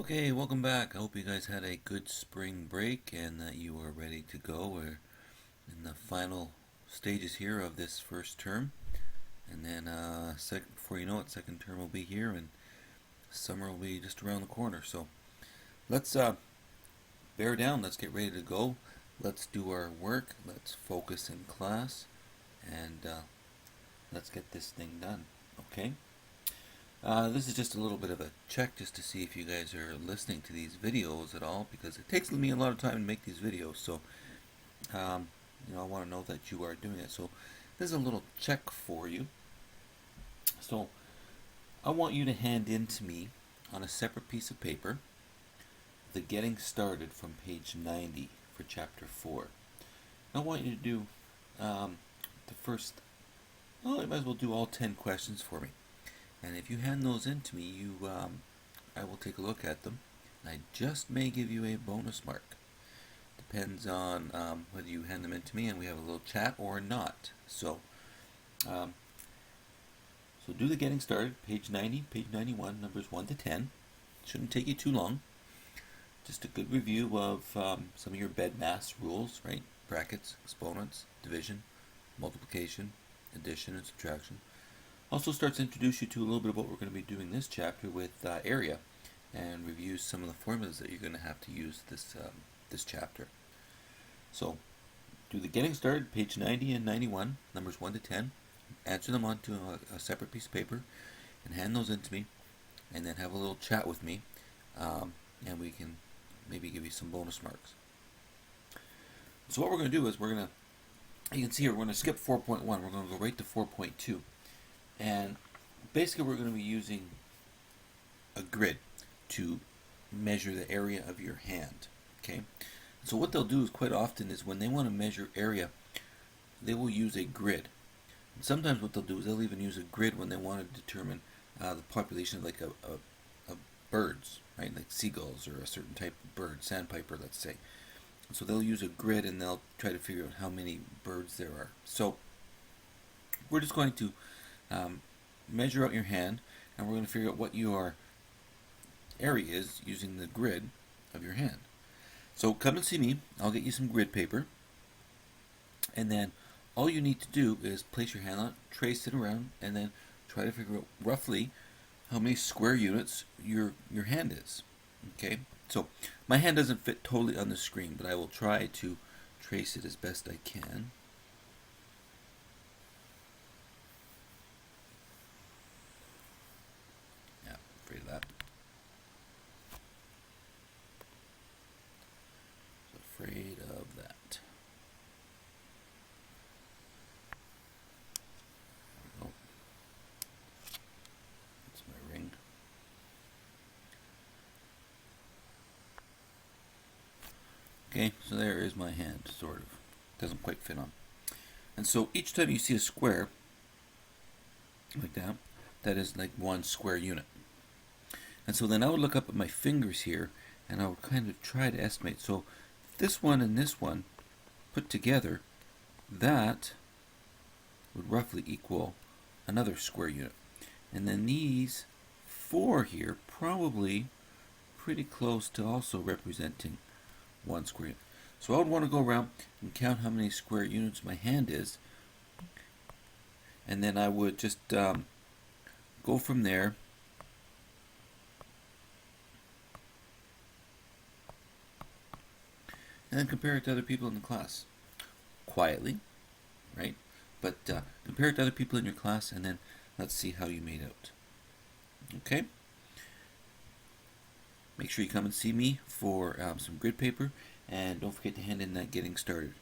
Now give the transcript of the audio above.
Okay, welcome back. I hope you guys had a good spring break and that you are ready to go. We're in the final stages here of this first term, and then before you know it, second term will be here, and summer will be just around the corner. So let's bear down. Let's get ready to go. Let's do our work. Let's focus in class, and let's get this thing done. Okay. This is just a little bit of a check just to see if you guys are listening to these videos at all, because it takes me a lot of time to make these videos. So, I want to know that you are doing it. So, this is a little check for you. So, I want you to hand in to me on a separate piece of paper the getting started from page 90 for chapter 4. I want you to do the first, well, you might as well do all 10 questions for me. And if you hand those in to me, I will take a look at them. I just may give you a bonus mark. Depends on whether you hand them in to me and we have a little chat or not. So do the getting started, page 90, page 91, numbers 1 to 10. Shouldn't take you too long. Just a good review of some of your BEDMAS rules, right? Brackets, exponents, division, multiplication, addition, and subtraction. Also starts to introduce you to a little bit of what we're going to be doing this chapter with area, and reviews some of the formulas that you're going to have to use this chapter. So do the getting started, page 90 and 91, numbers 1 to 10. Answer them onto a separate piece of paper and hand those in to me, and then have a little chat with me, and we can maybe give you some bonus marks. So what we're going to do is you can see here, we're going to skip 4.1. We're going to go right to 4.2. And basically we're going to be using a grid to measure the area of your hand. Okay, so what they'll do is quite often is when they want to measure area, they will use a grid. And sometimes what they'll do is they'll even use a grid when they want to determine the population of like a birds, right? Like seagulls or a certain type of bird, sandpiper, let's say. So they'll use a grid and they'll try to figure out how many birds there are. So we're just going to measure out your hand, and we're going to figure out what your area is using the grid of your hand. So come and see me. I'll get you some grid paper, and then all you need to do is place your hand on it, trace it around, and then try to figure out roughly how many square units your hand is. Okay, so my hand doesn't fit totally on the screen, but I will try to trace it as best I can. Afraid of that. Afraid of that. There we go. That's my ring. Okay, so there is my hand, sort of. Doesn't quite fit on. And so each time you see a square, like that, that is like one square unit. And so then I would look up at my fingers here, and I would kind of try to estimate. So this one and this one put together, that would roughly equal another square unit. And then these four here, probably pretty close to also representing one square unit. So I would want to go around and count how many square units my hand is, and then I would just go from there. And then compare it to other people in the class. Quietly, right? But compare it to other people in your class, and then let's see how you made out. Okay? Make sure you come and see me for some grid paper, and don't forget to hand in that getting started.